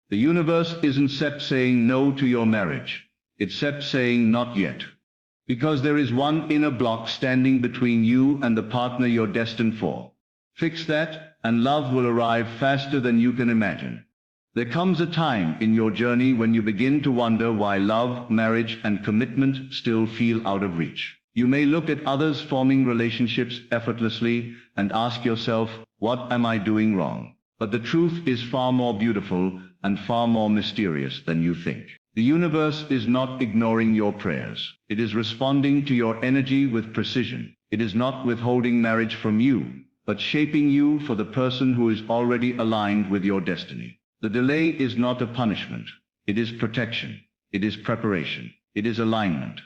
The universe isn't set saying no to your marriage. It's set saying not yet. Because there is one inner block standing between you and the partner you're destined for. Fix that, and love will arrive faster than you can imagine. There comes a time in your journey when you begin to wonder why love, marriage, and commitment still feel out of reach. You may look at others forming relationships effortlessly and ask yourself, what am I doing wrong? But the truth is far more beautiful and far more mysterious than you think. The universe is not ignoring your prayers. It is responding to your energy with precision. It is not withholding marriage from you, but shaping you for the person who is already aligned with your destiny. The delay is not a punishment. It is protection. It is preparation. It is alignment.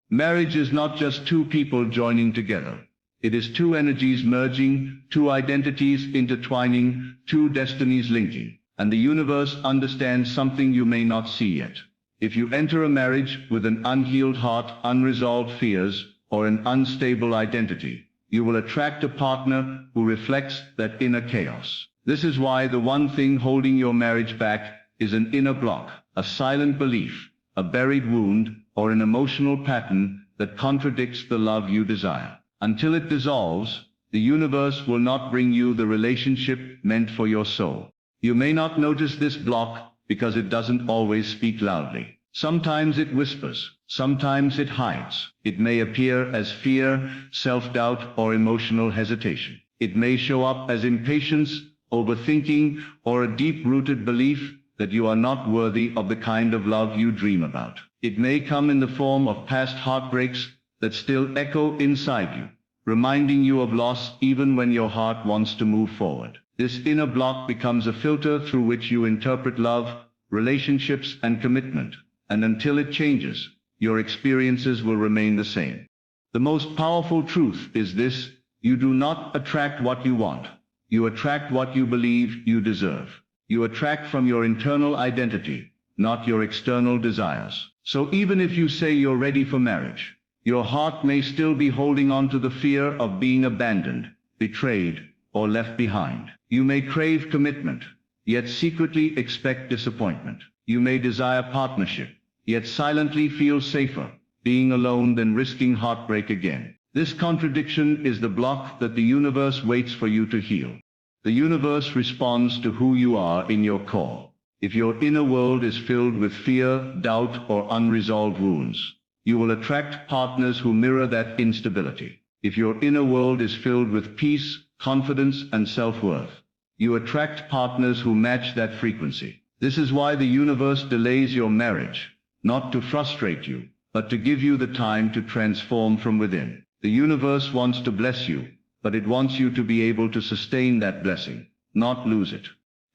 Marriage is not just two people joining together. It is two energies merging, two identities intertwining, two destinies linking. And the universe understands something you may not see yet. If you enter a marriage with an unhealed heart, unresolved fears, or an unstable identity, you will attract a partner who reflects that inner chaos. This is why the one thing holding your marriage back is an inner block, a silent belief, a buried wound, or an emotional pattern that contradicts the love you desire. Until it dissolves, the universe will not bring you the relationship meant for your soul. You may not notice this block because it doesn't always speak loudly. Sometimes it whispers, sometimes it hides. It may appear as fear, self-doubt, or emotional hesitation. It may show up as impatience, overthinking, or a deep-rooted belief that you are not worthy of the kind of love you dream about. It may come in the form of past heartbreaks that still echo inside you, reminding you of loss even when your heart wants to move forward. This inner block becomes a filter through which you interpret love, relationships, and commitment, and until it changes, your experiences will remain the same. The most powerful truth is this: you do not attract what you want. You attract what you believe you deserve. You attract from your internal identity, not your external desires. So even if you say you're ready for marriage, your heart may still be holding on to the fear of being abandoned, betrayed, or left behind. You may crave commitment, yet secretly expect disappointment. You may desire partnership, yet silently feel safer being alone than risking heartbreak again. This contradiction is the block that the universe waits for you to heal. The universe responds to who you are in your core. If your inner world is filled with fear, doubt, or unresolved wounds, you will attract partners who mirror that instability. If your inner world is filled with peace, confidence, and self-worth, you attract partners who match that frequency. This is why the universe delays your marriage, not to frustrate you, but to give you the time to transform from within. The universe wants to bless you, but it wants you to be able to sustain that blessing, not lose it.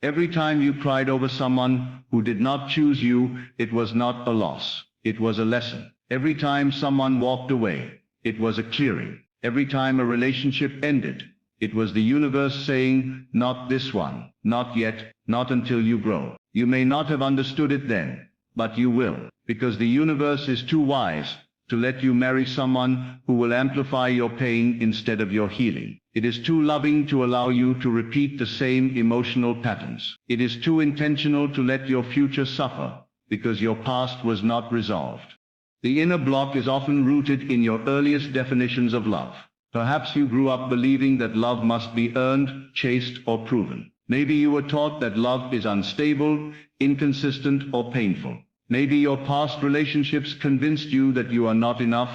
Every time you cried over someone who did not choose you, it was not a loss. It was a lesson. Every time someone walked away, it was a clearing. Every time a relationship ended, it was the universe saying, not this one, not yet, not until you grow. You may not have understood it then, but you will, because the universe is too wise to let you marry someone who will amplify your pain instead of your healing. It is too loving to allow you to repeat the same emotional patterns. It is too intentional to let your future suffer because your past was not resolved. The inner block is often rooted in your earliest definitions of love. Perhaps you grew up believing that love must be earned, chased, or proven. Maybe you were taught that love is unstable, inconsistent, or painful. Maybe your past relationships convinced you that you are not enough,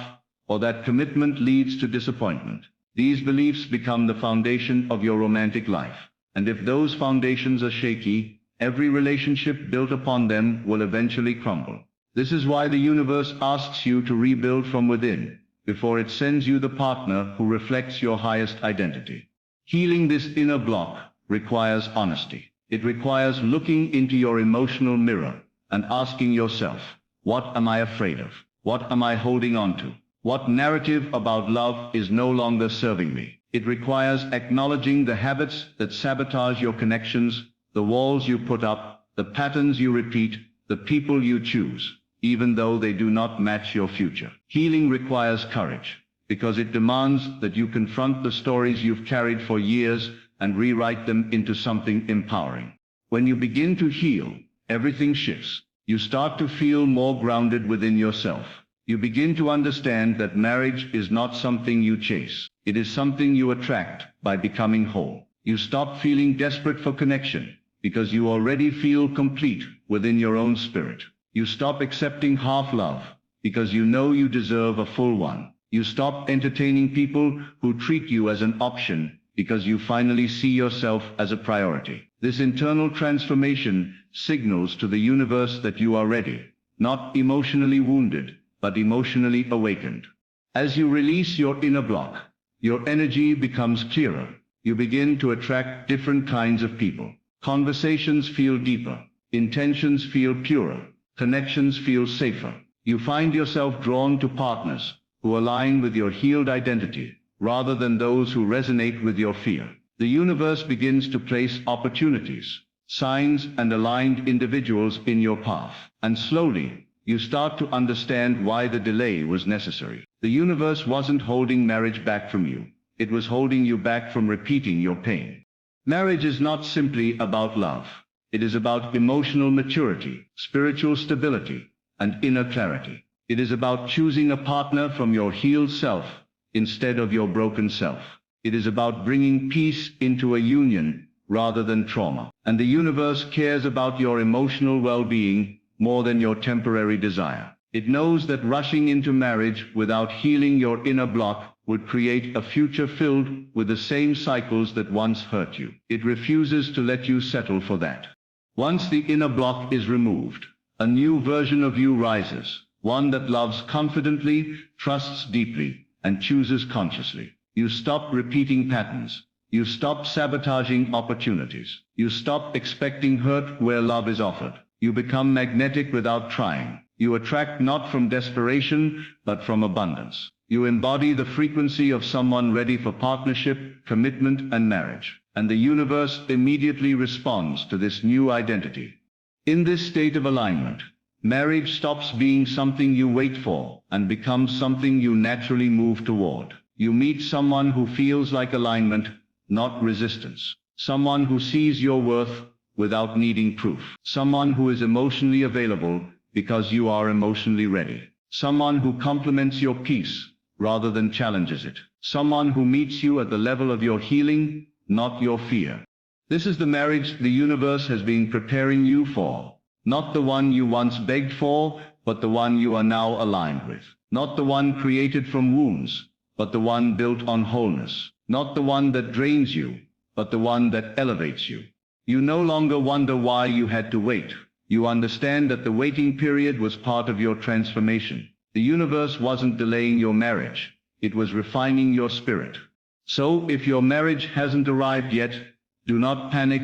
or that commitment leads to disappointment. These beliefs become the foundation of your romantic life. And if those foundations are shaky, every relationship built upon them will eventually crumble. This is why the universe asks you to rebuild from within, before it sends you the partner who reflects your highest identity. Healing this inner block requires honesty. It requires looking into your emotional mirror and asking yourself, what am I afraid of? What am I holding on to? What narrative about love is no longer serving me? It requires acknowledging the habits that sabotage your connections, the walls you put up, the patterns you repeat, the people you choose, even though they do not match your future. Healing requires courage, because it demands that you confront the stories you've carried for years and rewrite them into something empowering. When you begin to heal, Everything shifts. You start to feel more grounded within yourself. You begin to understand that marriage is not something you chase. It is something you attract by becoming whole. You stop feeling desperate for connection because you already feel complete within your own spirit. You stop accepting half love because you know you deserve a full one. You stop entertaining people who treat you as an option because you finally see yourself as a priority. This internal transformation signals to the universe that you are ready, not emotionally wounded, but emotionally awakened. As you release your inner block, your energy becomes clearer. You begin to attract different kinds of people. Conversations feel deeper. Intentions feel purer. Connections feel safer. You find yourself drawn to partners who align with your healed identity, rather than those who resonate with your fear. The universe begins to place opportunities, signs, and aligned individuals in your path. And slowly, you start to understand why the delay was necessary. The universe wasn't holding marriage back from you. It was holding you back from repeating your pain. Marriage is not simply about love. It is about emotional maturity, spiritual stability, and inner clarity. It is about choosing a partner from your healed self instead of your broken self. It is about bringing peace into a union rather than trauma. And the universe cares about your emotional well-being more than your temporary desire. It knows that rushing into marriage without healing your inner block would create a future filled with the same cycles that once hurt you. It refuses to let you settle for that. Once the inner block is removed, a new version of you rises, one that loves confidently, trusts deeply, and chooses consciously. You stop repeating patterns. You stop sabotaging opportunities. You stop expecting hurt where love is offered. You become magnetic without trying. You attract not from desperation, but from abundance. You embody the frequency of someone ready for partnership, commitment, and marriage. And the universe immediately responds to this new identity. In this state of alignment, marriage stops being something you wait for and becomes something you naturally move toward. You meet someone who feels like alignment, not resistance. Someone who sees your worth without needing proof. Someone who is emotionally available because you are emotionally ready. Someone who complements your peace rather than challenges it. Someone who meets you at the level of your healing, not your fear. This is the marriage the universe has been preparing you for. Not the one you once begged for, but the one you are now aligned with. Not the one created from wounds, but the one built on wholeness. Not the one that drains you, but the one that elevates you. You no longer wonder why you had to wait. You understand that the waiting period was part of your transformation. The universe wasn't delaying your marriage. It was refining your spirit. So if your marriage hasn't arrived yet, do not panic,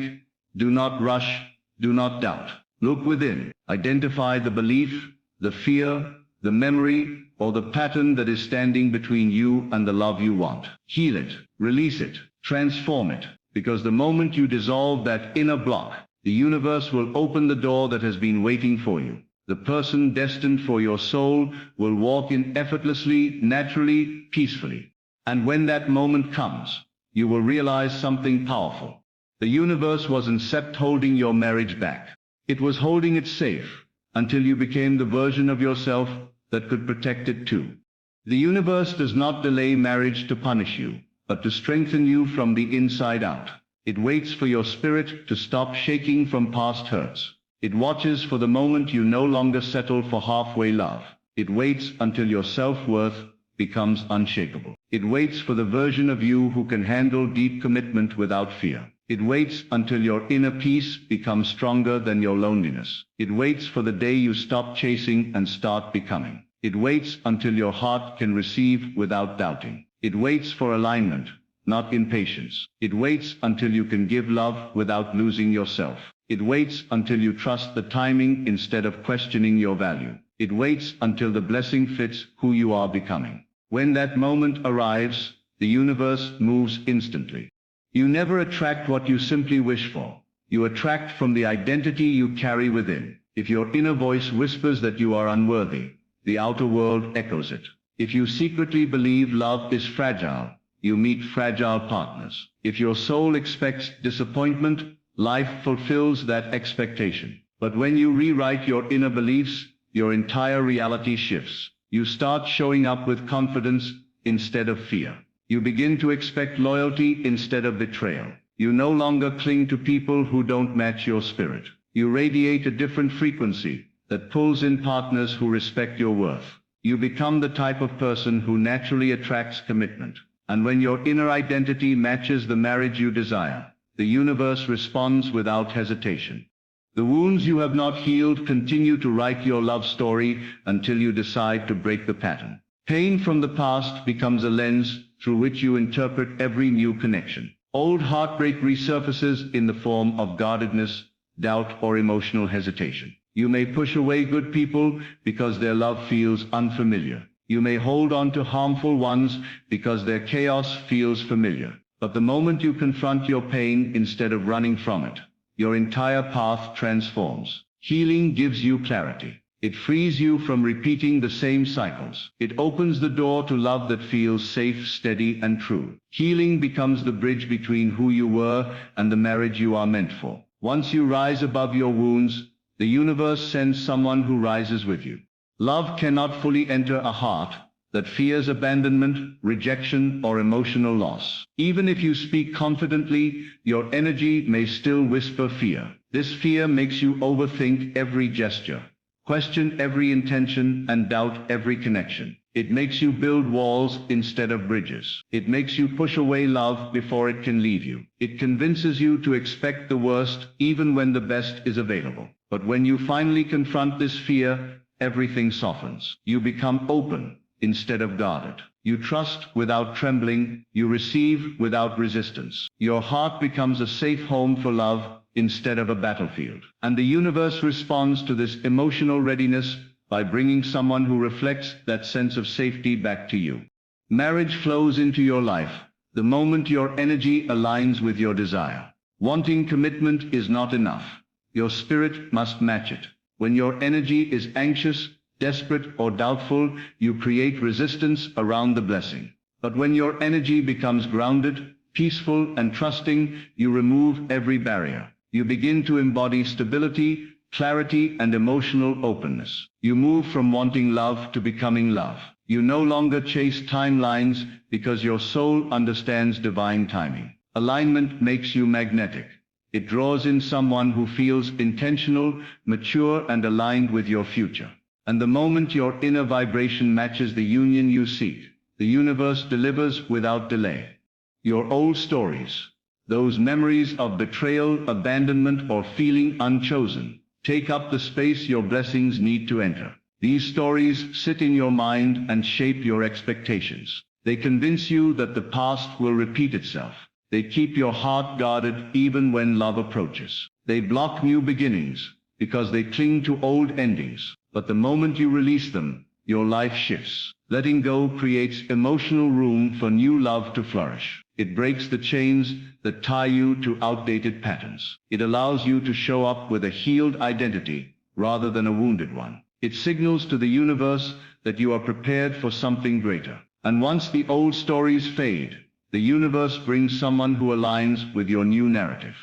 do not rush, do not doubt. Look within. Identify the belief, the fear, the memory, or the pattern that is standing between you and the love you want. Heal it, release it, transform it. Because the moment you dissolve that inner block, the universe will open the door that has been waiting for you. The person destined for your soul will walk in effortlessly, naturally, peacefully. And when that moment comes, you will realize something powerful. The universe wasn't holding your marriage back. It was holding it safe until you became the version of yourself that could protect it too. The universe does not delay marriage to punish you, but to strengthen you from the inside out. It waits for your spirit to stop shaking from past hurts. It watches for the moment you no longer settle for halfway love. It waits until your self-worth becomes unshakable. It waits for the version of you who can handle deep commitment without fear. It waits until your inner peace becomes stronger than your loneliness. It waits for the day you stop chasing and start becoming. It waits until your heart can receive without doubting. It waits for alignment, not impatience. It waits until you can give love without losing yourself. It waits until you trust the timing instead of questioning your value. It waits until the blessing fits who you are becoming. When that moment arrives, the universe moves instantly. You never attract what you simply wish for. You attract from the identity you carry within. If your inner voice whispers that you are unworthy, the outer world echoes it. If you secretly believe love is fragile, you meet fragile partners. If your soul expects disappointment, life fulfills that expectation. But when you rewrite your inner beliefs, your entire reality shifts. You start showing up with confidence instead of fear. You begin to expect loyalty instead of betrayal. You no longer cling to people who don't match your spirit. You radiate a different frequency that pulls in partners who respect your worth. You become the type of person who naturally attracts commitment. And when your inner identity matches the marriage you desire, the universe responds without hesitation. The wounds you have not healed continue to write your love story until you decide to break the pattern. Pain from the past becomes a lens through which you interpret every new connection. Old heartbreak resurfaces in the form of guardedness, doubt, or emotional hesitation. You may push away good people because their love feels unfamiliar. You may hold on to harmful ones because their chaos feels familiar. But the moment you confront your pain instead of running from it, your entire path transforms. Healing gives you clarity. It frees you from repeating the same cycles. It opens the door to love that feels safe, steady, and true. Healing becomes the bridge between who you were and the marriage you are meant for. Once you rise above your wounds, the universe sends someone who rises with you. Love cannot fully enter a heart that fears abandonment, rejection, or emotional loss. Even if you speak confidently, your energy may still whisper fear. This fear makes you overthink every gesture, question every intention, and doubt every connection. It makes you build walls instead of bridges. It makes you push away love before it can leave you. It convinces you to expect the worst even when the best is available. But when you finally confront this fear, everything softens. You become open instead of guarded. You trust without trembling. You receive without resistance. Your heart becomes a safe home for love instead of a battlefield. And the universe responds to this emotional readiness by bringing someone who reflects that sense of safety back to you. Marriage flows into your life the moment your energy aligns with your desire. Wanting commitment is not enough. Your spirit must match it. When your energy is anxious, desperate, or doubtful, you create resistance around the blessing. But when your energy becomes grounded, peaceful, and trusting, you remove every barrier. You begin to embody stability, clarity, and emotional openness. You move from wanting love to becoming love. You no longer chase timelines because your soul understands divine timing. Alignment makes you magnetic. It draws in someone who feels intentional, mature, and aligned with your future. And the moment your inner vibration matches the union you seek, the universe delivers without delay. Your old stories, those memories of betrayal, abandonment, or feeling unchosen, take up the space your blessings need to enter. These stories sit in your mind and shape your expectations. They convince you that the past will repeat itself. They keep your heart guarded even when love approaches. They block new beginnings because they cling to old endings. But the moment you release them, your life shifts. Letting go creates emotional room for new love to flourish. It breaks the chains that tie you to outdated patterns. It allows you to show up with a healed identity rather than a wounded one. It signals to the universe that you are prepared for something greater. And once the old stories fade, the universe brings someone who aligns with your new narrative.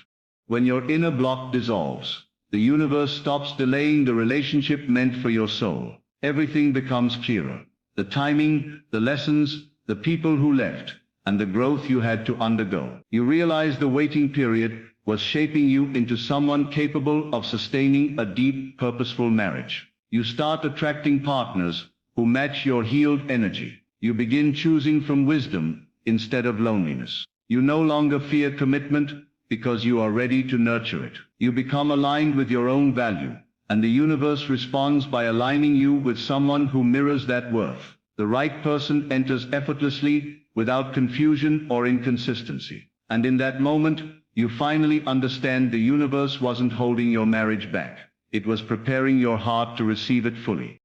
When your inner block dissolves, the universe stops delaying the relationship meant for your soul. Everything becomes clearer. The timing, the lessons, the people who left, and the growth you had to undergo. You realize the waiting period was shaping you into someone capable of sustaining a deep, purposeful marriage. You start attracting partners who match your healed energy. You begin choosing from wisdom instead of loneliness. You no longer fear commitment because you are ready to nurture it. You become aligned with your own value, and the universe responds by aligning you with someone who mirrors that worth. The right person enters effortlessly, without confusion or inconsistency. And in that moment, you finally understand the universe wasn't holding your marriage back. It was preparing your heart to receive it fully.